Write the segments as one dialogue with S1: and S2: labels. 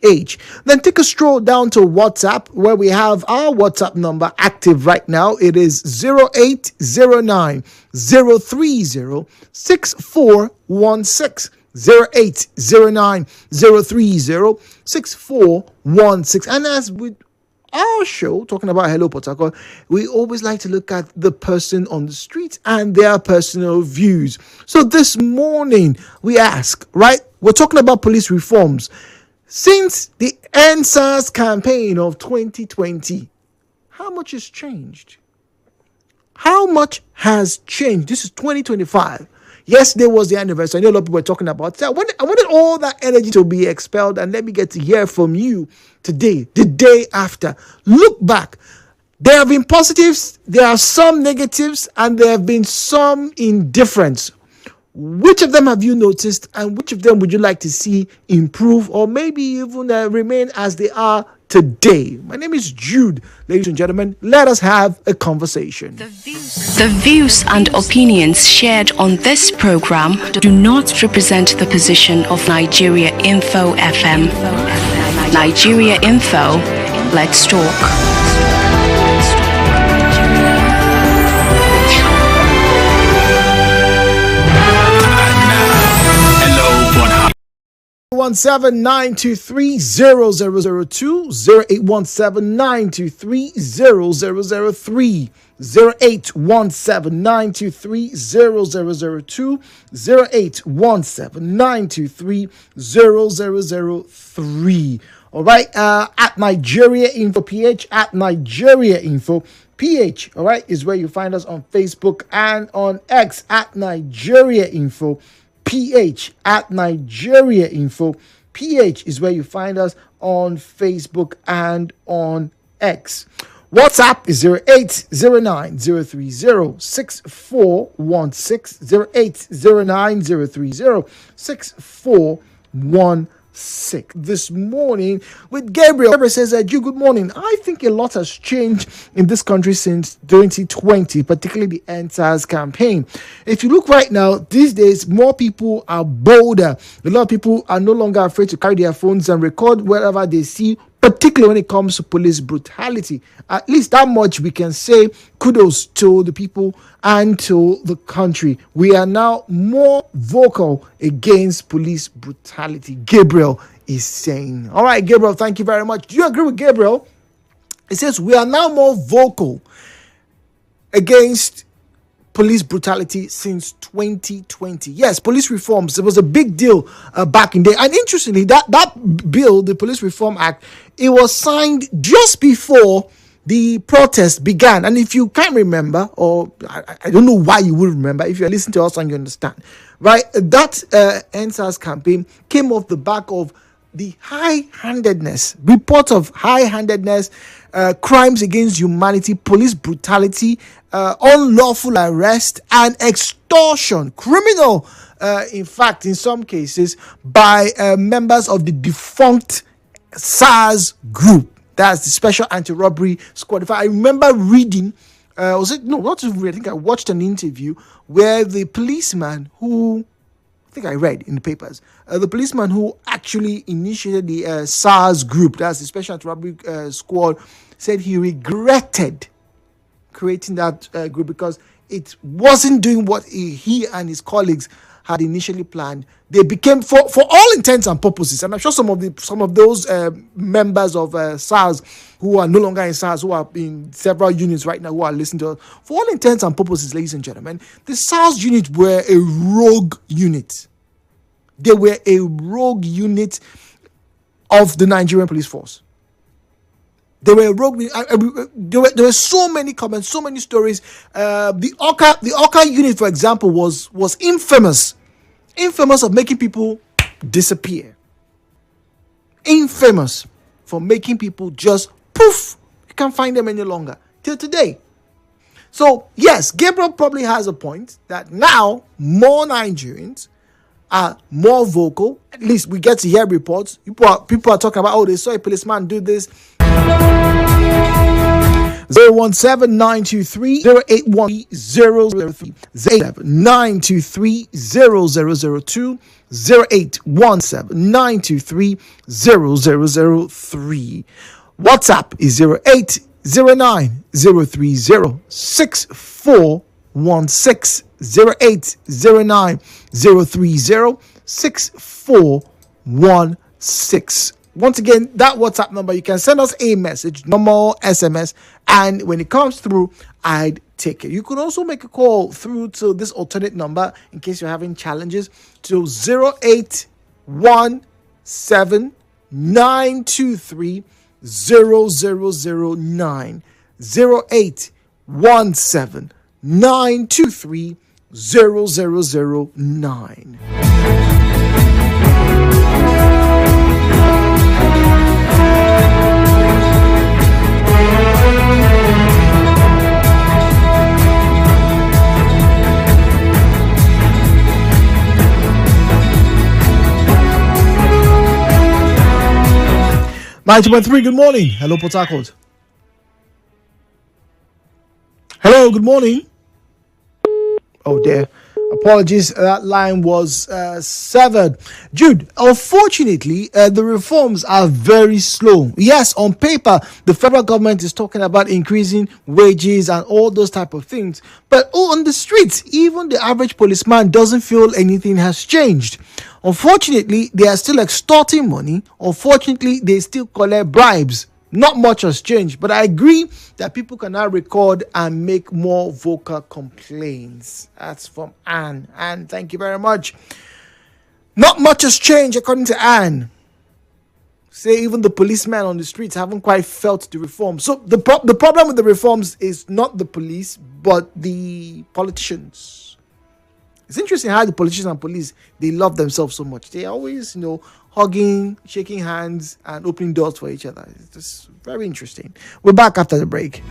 S1: PH. Then take a stroll down to WhatsApp, where we have our WhatsApp number active right now. It is 0809 030 6416. 0809 030 6416. And as with our show, talking about Hello Port Harcourt, we always like to look at the person on the street and their personal views. So this morning, we ask, right? We're talking about police reforms. Since the ENDSARS campaign of 2020, how much has changed? How much has changed? This is 2025. Yesterday was the anniversary. I know a lot of people were talking about that. I wanted all that energy to be expelled, and let me get to hear from you today, the day after. Look back. There have been positives, there are some negatives, and there have been some indifference. Which of them have you noticed, and which of them would you like to see improve, or maybe even remain as they are today? My name is Jude. Ladies and gentlemen, let us have a conversation.
S2: The views and opinions shared on this program do not represent the position of Nigeria Info FM. Nigeria Info, let's talk.
S1: 08179230002, 08179230003, 08179230002, 08179230003. All right, at Nigeria Info PH, at Nigeria Info PH, all right, is where you find us on Facebook and on X at Nigeria Info PH, at Nigeria Info PH is where you find us on Facebook and on X. WhatsApp is 0809 030 6416, 0809 030 6416. This morning with Gabriel. Gabriel says, Jude, good morning. I think a lot has changed in this country since 2020, particularly the ENDSARS campaign. If you look right now, these days, more people are bolder. A lot of people are no longer afraid to carry their phones and record wherever they see, particularly when it comes to police brutality. At least that much we can say. Kudos to the people and to the country. We are now more vocal against police brutality, Gabriel is saying. All right, Gabriel, thank you very much. Do you agree with Gabriel? It says we are now more vocal against police brutality since 2020. Yes, police reforms. It was a big deal back in the day. And interestingly, that bill, the Police Reform Act, it was signed just before the protest began. And if you can't remember, or I don't know why you would remember, if you're listening to us and you understand, right? That ENDSARS campaign came off the back of the high-handedness, reports of high-handedness, crimes against humanity, police brutality, unlawful arrest, and extortion, criminal, in fact, in some cases, by members of the defunct SARS group. That's the Special Anti-Robbery Squad. If I remember reading, I think I watched an interview where the policeman who, I think I read in the papers, the policeman who actually initiated the SARS group, that's the Special Anti-Robbery Squad, said he regretted creating that group because it wasn't doing what he and his colleagues had initially planned. They became, for all intents and purposes, and I'm sure some of those members of SARS who are no longer in SARS, who are in several units right now, who are listening to us, for all intents and purposes, ladies and gentlemen, the SARS unit were a rogue unit. They were a rogue unit of the Nigerian police force. They were rogue. There were so many comments, so many stories. The Oka unit, for example, was infamous of making people disappear. Infamous for making people just poof. You can't find them any longer till today. So yes, Gabriel probably has a point that now more Nigerians are more vocal. At least we get to hear reports. People are talking about, oh, they saw a policeman do this. 017-923-081-003, 08923-0002, 08179230003. WhatsApp is 08090306416, 08090306416. Once again, that WhatsApp number, you can send us a message, normal SMS, and when it comes through, I'd take it. You can also make a call through to this alternate number in case you're having challenges, to 08179230009, 08179230009. Three. Good morning. Hello, Port Harcourt. Hello, good morning. Oh dear. Apologies, that line was severed. Jude, unfortunately, the reforms are very slow. Yes, on paper, the federal government is talking about increasing wages and all those type of things. But on the streets, even the average policeman doesn't feel anything has changed. Unfortunately, they are still extorting money. Unfortunately, they still collect bribes. Not much has changed, but I agree that people can now record and make more vocal complaints. That's from Anne. Anne, thank you very much. Not much has changed, according to Anne. Say even the policemen on the streets haven't quite felt the reform. So the problem with the reforms is not the police, but the politicians. It's interesting how the politicians and police, they love themselves so much. They always, hugging, shaking hands, and opening doors for each other. It's just very interesting. We're back after the break.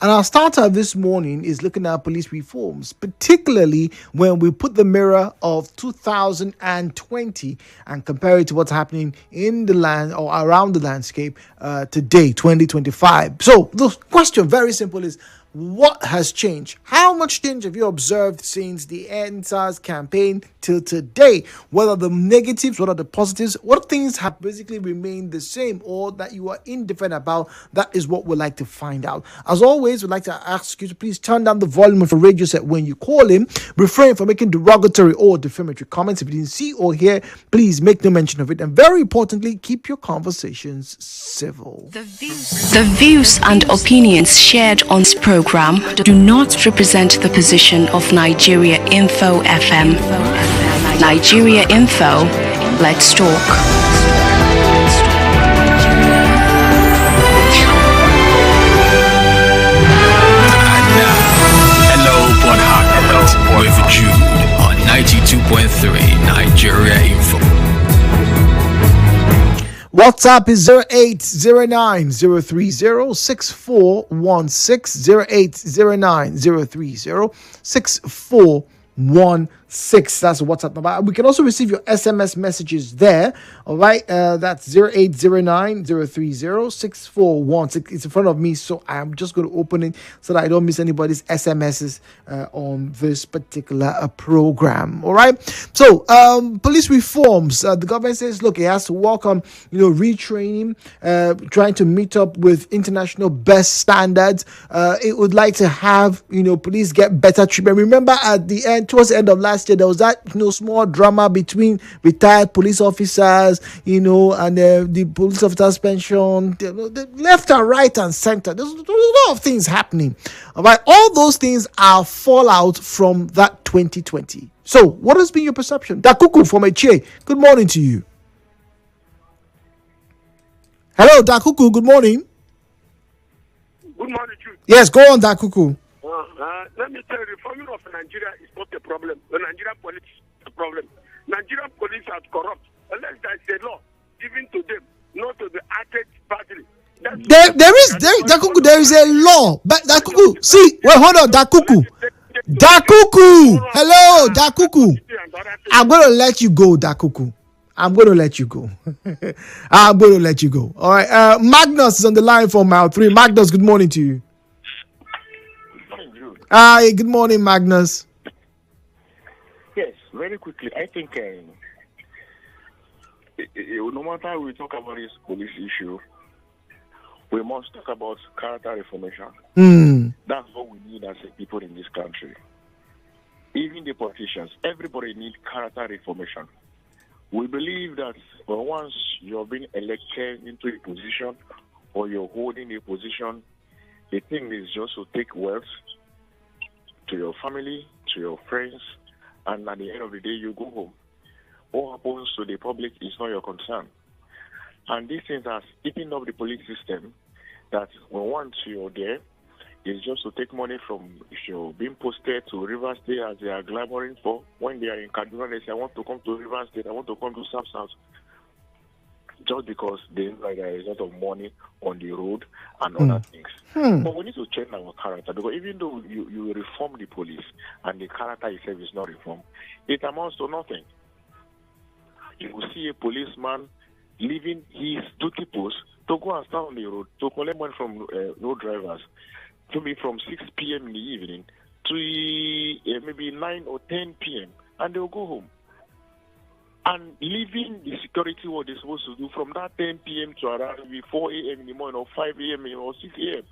S1: And our starter this morning is looking at police reforms, particularly when we put the mirror of 2020 and compare it to what's happening in the land or around the landscape today, 2025. So the question, very simple, is what has changed? How much change have you observed since the ENDSARS campaign till today? What are the negatives? What are the positives? What things have basically remained the same or that you are indifferent about? That is what we'd like to find out. As always, we'd like to ask you to please turn down the volume of your radio set when you call in. Refrain from making derogatory or defamatory comments. If you didn't see or hear, please make no mention of it. And very importantly, keep your conversations civil.
S2: The views and opinions shared on this program do not represent the position of Nigeria Info FM. Nigeria Info, let's talk.
S3: With Jude on 92.3 Nigeria Info.
S1: WhatsApp is 0809-030-6416, 0809-030-6416. That's the WhatsApp number. We can also receive your SMS messages there. All right, that's 0809-030-6416. It's in front of me, so I'm just going to open it so that I don't miss anybody's SMSs on this particular program. All right, so police reforms. The government says, look, it has to work on retraining, trying to meet up with international best standards. It would like to have police get better treatment. Remember, at the end, towards the end of last year, there was that small drama between retired police officers, and the police officers' pension, the left and right and center. There's a lot of things happening. All right, all those things are fallout from that 2020. So, what has been your perception? Dakuku from Eche, good morning to you. Hello, Dakuku. Good morning.
S4: Good morning, Jude.
S1: Yes, go on, Dakuku.
S4: Let me tell you, the formula of Nigeria is not a problem. The Nigerian police is a problem. Nigerian police are corrupt. Unless there is a law given to them, not to the acted party.
S1: There is a law. But Dakuku, see, wait, hold on, Dakuku. Hello, Dakuku. I'm going to let you go, Dakuku. I'm going to let you go. All right. Magnus is on the line for mile 3. Magnus, good morning to you. Hi, good morning, Magnus.
S5: Yes, very quickly. I think no matter how we talk about this police issue, we must talk about character reformation. That's what we need as a people in this country. Even the politicians, everybody needs character reformation. We believe that once you're being elected into a position or you're holding a position, the thing is just to take wealth to your family, to your friends, and at the end of the day, you go home. What happens to the public is not your concern. And these things are eating up the police system, that once you're there, it's just to take money from, if you're being posted to Rivers State as they are clamoring for, when they are in Kaduna, they say, I want to come to Rivers State, I want to come to South. Just because they know like there is a lot of money on the road and other things. But we need to change our character, because even though you reform the police and the character itself is not reformed, it amounts to nothing. You will see a policeman leaving his duty post to go and stand on the road to collect money from road drivers, to be from 6 p.m. in the evening to maybe 9 or 10 p.m. and they'll go home. And leaving the security what they're supposed to do from that 10 p.m. to around 4 a.m. in the morning or 5 a.m. or 6 a.m.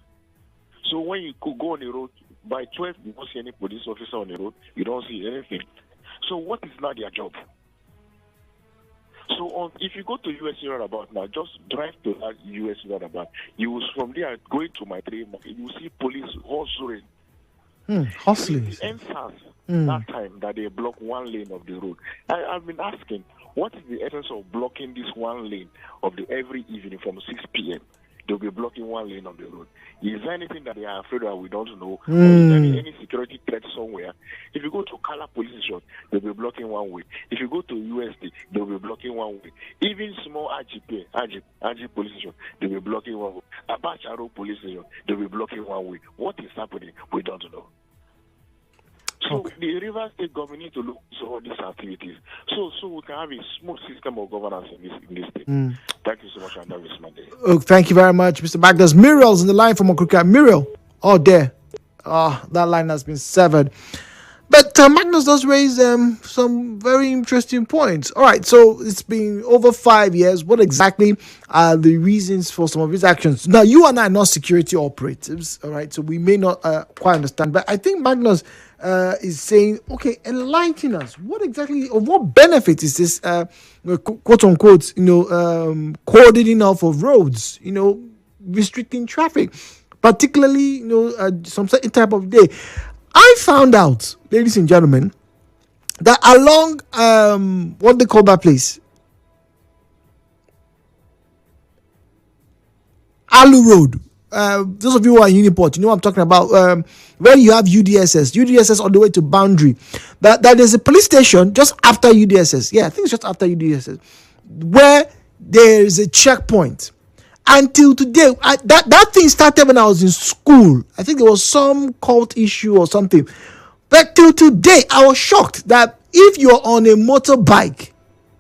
S5: So when you could go on the road, by 12, you don't see any police officer on the road. You don't see anything. So what is now their job? So if you go to U.S. roundabout now, just drive to that U.S. roundabout. You will, from there, going to my train market, you will see police hustling.
S1: Hustling.
S5: The ENDSARS, that time that they block one lane of the road. I've been asking, what is the essence of blocking this one lane of the every evening from 6 p.m.? they'll be blocking one lane on the road. Is there anything that they are afraid of we don't know? Or is there any security threat somewhere? If you go to Kala police station, they'll be blocking one way. If you go to USD, they'll be blocking one way. Even small RG police station, they'll be blocking one way. Abacharo police station, they'll be blocking one way. What is happening? We don't know. So the River State government need to look at all these activities, so we can have a smooth system of governance in this state. Thank you so much, and that is my day.
S1: Oh, thank you very much, Mr. Magnus. Muriel's in the line from Okrika. Muriel, there. That line has been severed. But Magnus does raise some very interesting points. All right, so it's been over 5 years. What exactly are the reasons for some of his actions? Now, you and I are not security operatives, all right, so we may not quite understand. But I think Magnus is saying, okay, enlighten us. What exactly, or what benefit is this, quote unquote, cordoning off of roads, restricting traffic, particularly, some certain type of day? I found out, ladies and gentlemen, that along what they call that place, Alu Road. Those of you who are in Uniport, you know what I'm talking about. Where you have UDSS on the way to Boundary. That there's a police station just after UDSS. Yeah, I think it's just after UDSS, where there is a checkpoint. Until today, that thing started when I was in school. I think there was some cult issue or something. But till today, I was shocked that if you're on a motorbike,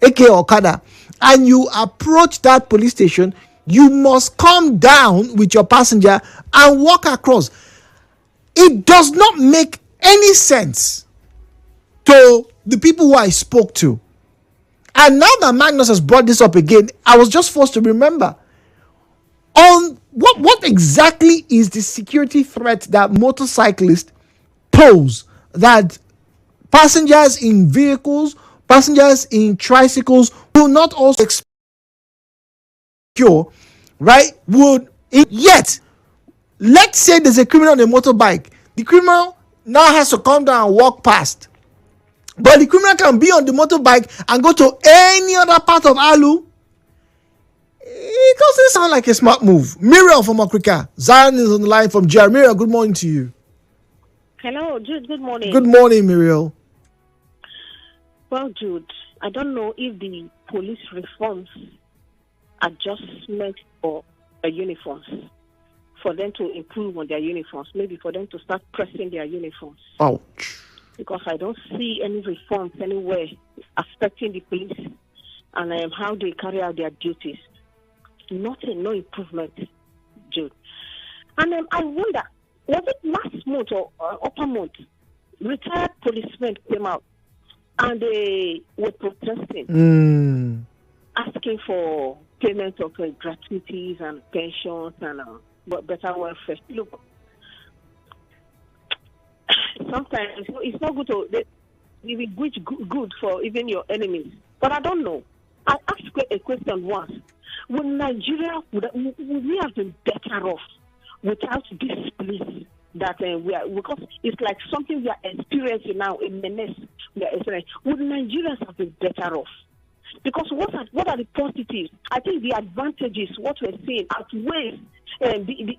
S1: aka Okada, and you approach that police station, you must come down with your passenger and walk across. It does not make any sense to the people who I spoke to. And now that Magnus has brought this up again, I was just forced to remember. On what exactly is the security threat that motorcyclists pose, that passengers in vehicles, passengers in tricycles will not also secure, right? Yet, let's say there's a criminal on a motorbike. The criminal now has to come down and walk past. But the criminal can be on the motorbike and go to any other part of Alu. It doesn't sound like a smart move. Muriel from Okrika. Zion is on the line from Jerry. Muriel, good morning to you.
S6: Hello, Jude. Good morning.
S1: Good morning, Muriel.
S6: Well, Jude, I don't know if the police reforms are just meant for the uniforms, for them to improve on their uniforms, maybe for them to start pressing their uniforms.
S1: Ouch.
S6: Because I don't see any reforms anywhere affecting the police and how they carry out their duties. Nothing, no improvement, Jude. And I wonder, was it last month or upper month, retired policemen came out and they were protesting, asking for payment of gratuities and pensions and better welfare. Look, sometimes it's not good to be good for even your enemies. But I don't know. I asked a question once. Would Nigeria, would we have been better off without this police that we are, because it's like something we are experiencing now in menace we are experiencing. Would Nigerians have been better off? Because what are the positives? I think the advantages, what we're seeing, outweighs the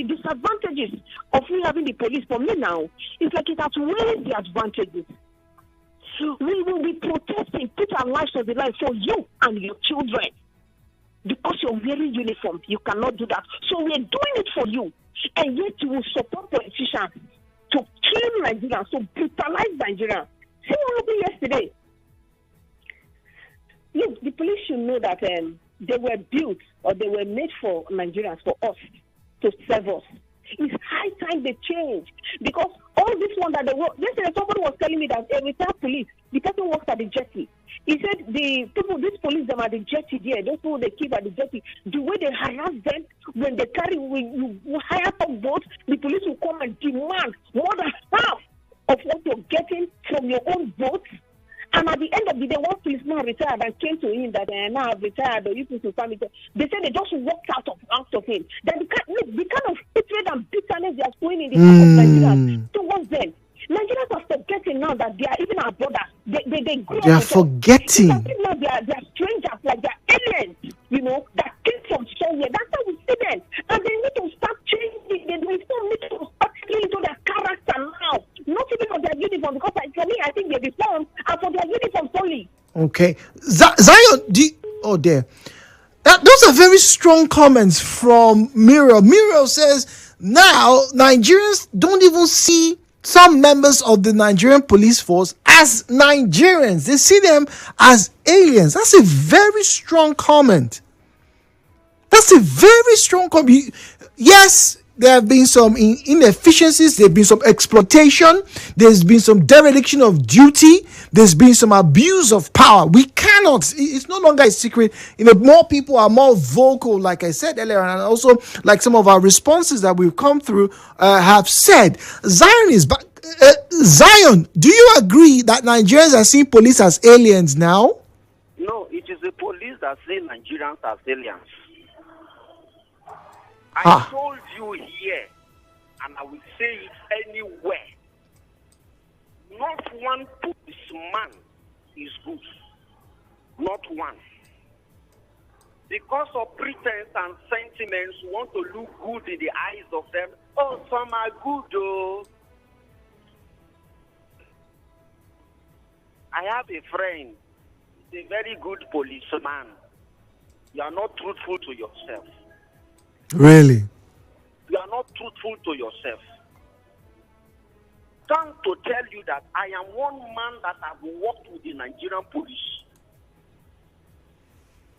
S6: disadvantages of we having the police. For me now, it's like it outweighs the advantages. We will be protesting, put our lives on the line for you and your children. Because you're wearing uniform, you cannot do that. So we're doing it for you. And yet you will support politicians to kill Nigerians, to brutalize Nigerians. See what happened yesterday? Look, the police should know that they were built or they were made for Nigerians, for us, to serve us. It's high time they change, because all this one that they work. Yesterday, somebody was telling me that a retired police, the person works at the jetty. He said the people, these police, them at the jetty there, those people they keep at the jetty, the way they harass them when they carry, when you hire some boats, the police will come and demand more than half of what you're getting from your own boat. And at the end of the day, one policeman retired and came to him that now I've retired, or you people family. They said they just walked out of him. Then the kind of hatred and bitterness they are showing in the heart of Nigerians towards them. Nigerians are forgetting now that they are even our brothers. They
S1: are forgetting.
S6: Now they are strangers, like they are aliens, that came from guns and for their uniforms only.
S1: Okay. Zion, there. Those are very strong comments from Miro. Miro says now Nigerians don't even see some members of the Nigerian police force as Nigerians. They see them as aliens. That's a very strong comment. That's a very strong comment. Yes, there have been some inefficiencies. There have been some exploitation. There's been some dereliction of duty. There's been some abuse of power. We cannot. It's no longer a secret. More people are more vocal, like I said earlier, and also like some of our responses that we've come through have said. Zion is back. Zion, do you agree that Nigerians are seeing police as aliens now?
S7: No, it is the police that see Nigerians as aliens. I told you here, and I will say it anywhere, not one policeman is good. Not one. Because of pretense and sentiments, you want to look good in the eyes of them. Oh, some are good, though. I have a friend, he's a very good policeman. You are not truthful to yourself.
S1: Really?
S7: You are not truthful to yourself. Come to tell you that I am one man that have worked with the Nigerian police.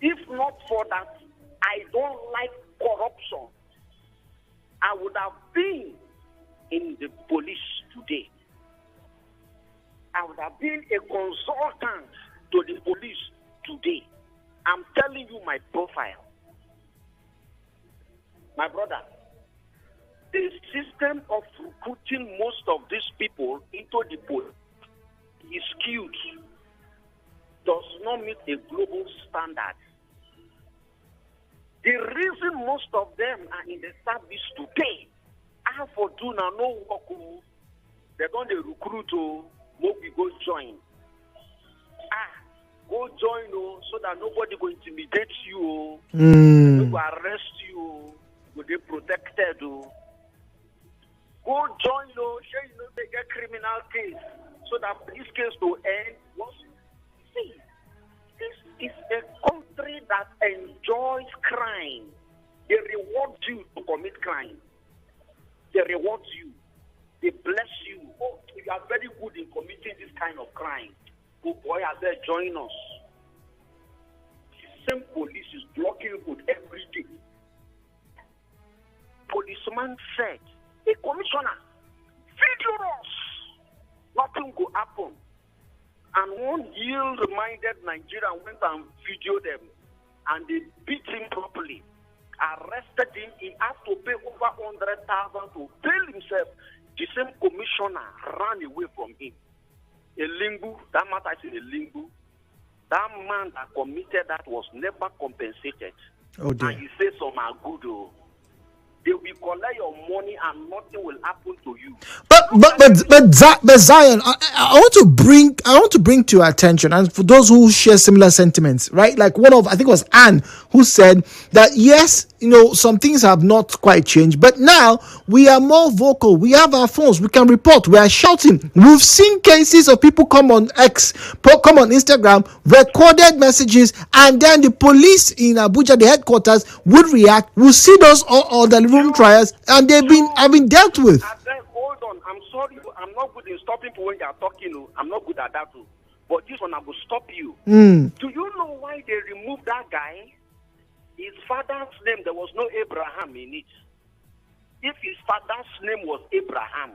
S7: If not for that, I don't like corruption. I would have been in the police today. I would have been a consultant to the police today. I'm telling you my profile. My brother, the system of recruiting most of these people into the police is skewed, does not meet a global standard. The reason most of them are in the service today, I for do now no work, they're going to recruit to we go join. Go join so that nobody will intimidate you, they will arrest you. They protected. Go join, they get criminal case so that this case will end. See, this is a country that enjoys crime. They reward you to commit crime. They reward you. They bless you. Oh, you are very good in committing this kind of crime. Oh boy, are they join us? The same police is blocking good every day. Policeman said, a commissioner, video us. Nothing will happen. And one yield-minded Nigerian went and videoed them, and they beat him properly, arrested him. He had to pay over 100,000 to bail himself. The same commissioner ran away from him. A lingu, that matter is a lingu. That man that committed that was never compensated.
S1: Oh dear.
S7: And he says some are good. They will collect your money and nothing will happen to you.
S1: But Zion, I want to bring to your attention, and for those who share similar sentiments, right? Like I think it was Anne who said that yes, some things have not quite changed, but now we are more vocal. We have our phones. We can report. We are shouting. We've seen cases of people come on Instagram, recorded messages, and then the police in Abuja, the headquarters, would react. We'll see those or the room trials, and have been dealt with.
S7: Hold on, I'm sorry, I'm not good in stopping people when they are talking. I'm not good at that too. But this one I will stop you. Do you know why they removed that guy? His father's name, there was no Abraham in it. If his father's name was Abraham,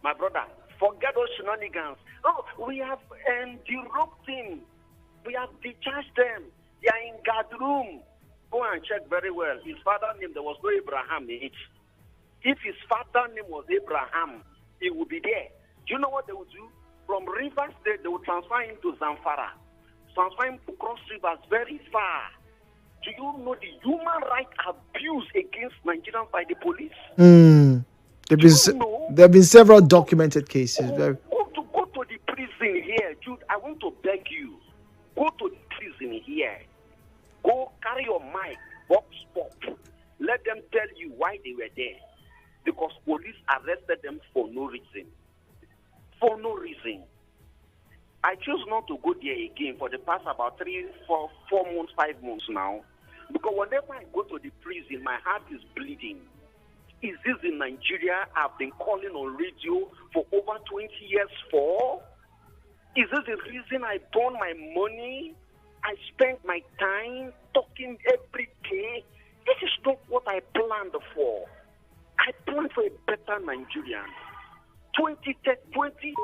S7: my brother, forget those shenanigans. Oh, we have derobed him. We have discharged them. They are in guard room. Go and check very well. His father's name, there was no Abraham in it. If his father's name was Abraham, he would be there. Do you know what they would do? From Rivers State, they would transfer him to Zamfara. Transfer him to Cross Rivers very far. Do you know the human rights abuse against Nigerians by the police?
S1: There have been several documented cases.
S7: Go to the prison here. Jude, I want to beg you. Go to the prison here. Go carry your mic, box pop. Let them tell you why they were there. Because police arrested them for no reason. for no reason. I choose not to go there again for the past about 3, 4 months, 5 months now. Because whenever I go to the prison, my heart is bleeding. Is this in Nigeria I've been calling on radio for over 20 years for? Is this the reason I burn my money? I spent my time talking every day. This is not what I planned for. I planned for a better Nigerian. 2020.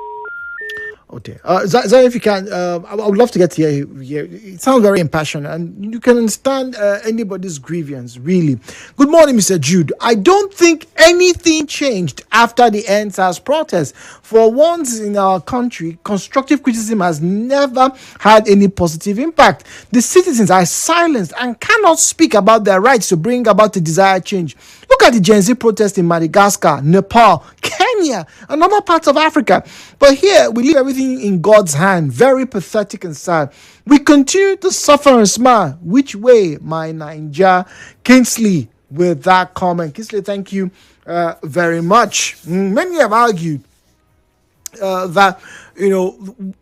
S1: Okay. Zaya, if you can, I would love to get to hear. It sounds very impassioned, and you can understand anybody's grievance, really. Good morning, Mr. Jude. I don't think anything changed after the ENDSARS protest. For once in our country, constructive criticism has never had any positive impact. The citizens are silenced and cannot speak about their rights to bring about the desired change. Look at the Gen Z protest in Madagascar, Nepal, Kenya, and other parts of Africa. But here, we leave everything in God's hand. Very pathetic and sad. We continue to suffer and smile. Which way, my Naija? Kingsley, with that comment. Kingsley, thank you very much. Many have argued that,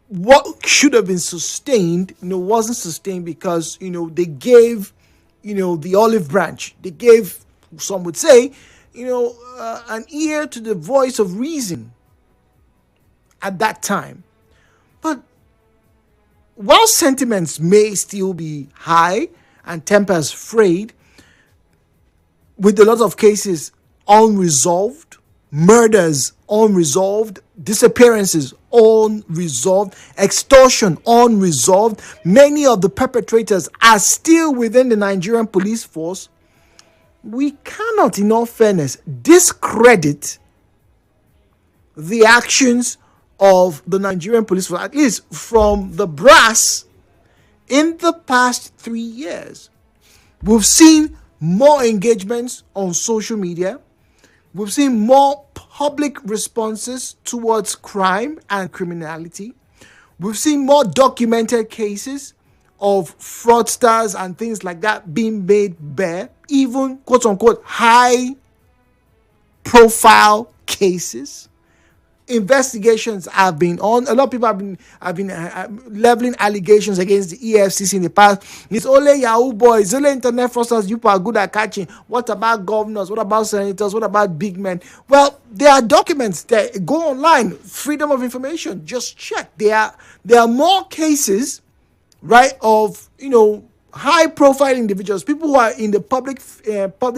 S1: what should have been sustained, wasn't sustained because, they gave, the olive branch. They gave, some would say, an ear to the voice of reason at that time. But while sentiments may still be high and tempers frayed, with a lot of cases unresolved, murders unresolved, disappearances unresolved, extortion unresolved, many of the perpetrators are still within the Nigerian police force, we cannot, in all fairness, discredit the actions of the Nigerian police force, at least from the brass, in the past 3 years. We've seen more engagements on social media. We've seen more public responses towards crime and criminality. We've seen more documented cases of fraudsters and things like that being made bare, even quote-unquote high-profile cases. Investigations have been on. A lot of people have been leveling allegations against the EFCC in the past. It's only Yahoo boys, it's only internet fraudsters you are good at catching. What about governors? What about senators? What about big men? Well, there are documents that go online. Freedom of information. Just check. There are more cases, right, of high-profile individuals, people who are in the public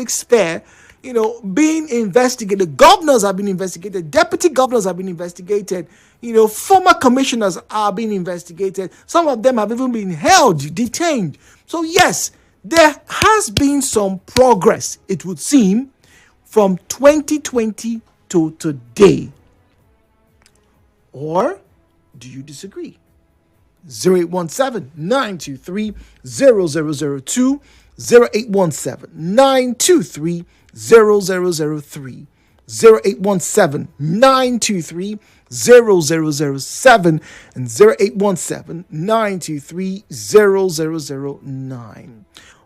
S1: sphere, being investigated. Governors have been investigated. Deputy governors have been investigated. Former commissioners are being investigated. Some of them have even been held, detained. So yes, there has been some progress, it would seem, from 2020 to today. Or do you disagree? 0817-923-0002, 0817-923-0003, 0817-923-0007, and 0817-923-0009.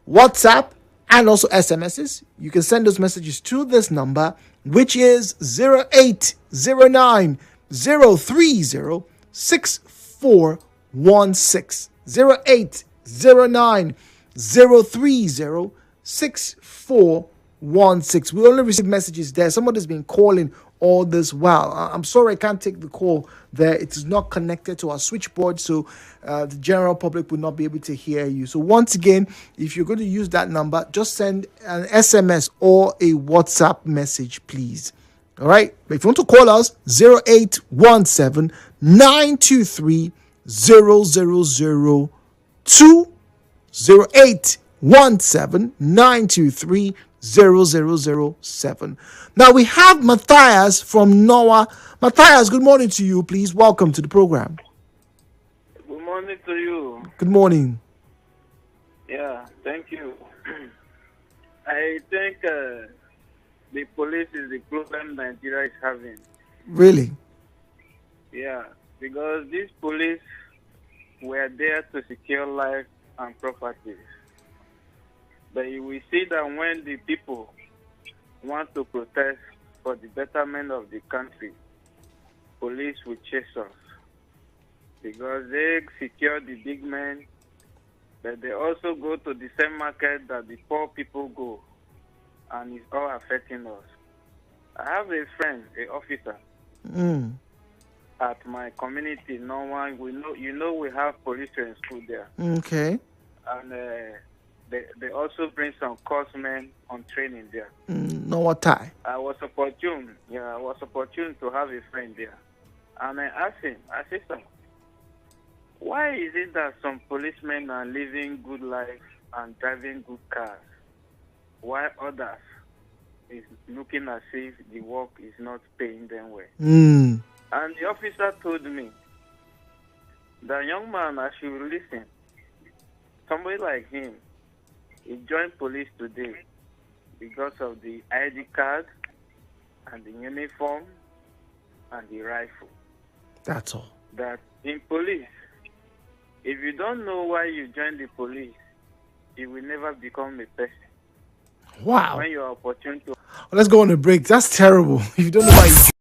S1: WhatsApp and also SMSs. You can send those messages to this number, which is 0809 030 6416. 0809 030 6416. We only receive messages there. Somebody's been calling all this while. I'm sorry I can't take the call there. It is not connected to our switchboard, so the general public will not be able to hear you. So once again, if you're going to use that number, just send an SMS or a WhatsApp message, please. All right. But if you want to call us, 0817 923 0002, 0817 923 0007. Now we have Matthias from Noah. Matthias, good morning to you. Please welcome to the program.
S8: Good morning to you.
S1: Good morning.
S8: Yeah, thank you. I think the police is the problem Nigeria is having.
S1: Really?
S8: Yeah, because these police were there to secure life and property. But we see that when the people want to protest for the betterment of the country, police will chase us because they secure the big men, but they also go to the same market that the poor people go, and it's all affecting us. I have a friend, an officer, at my community. No one we know. We have police in school there.
S1: Okay.
S8: And they also bring some coursemen on training there.
S1: No what tie.
S8: I was opportune to have a friend there. And I asked him, I said, "Sir, why is it that some policemen are living good life and driving good cars, while others is looking as if the work is not paying them well?" And the officer told me, "The young man, I should listen. Somebody like him, he joined police today because of the ID card and the uniform and the rifle.
S1: That's all.
S8: That in police, if you don't know why you joined the police, you will never become a person."
S1: Wow.
S8: When you are opportune to...
S1: Let's go on a break. That's terrible. If you don't know why you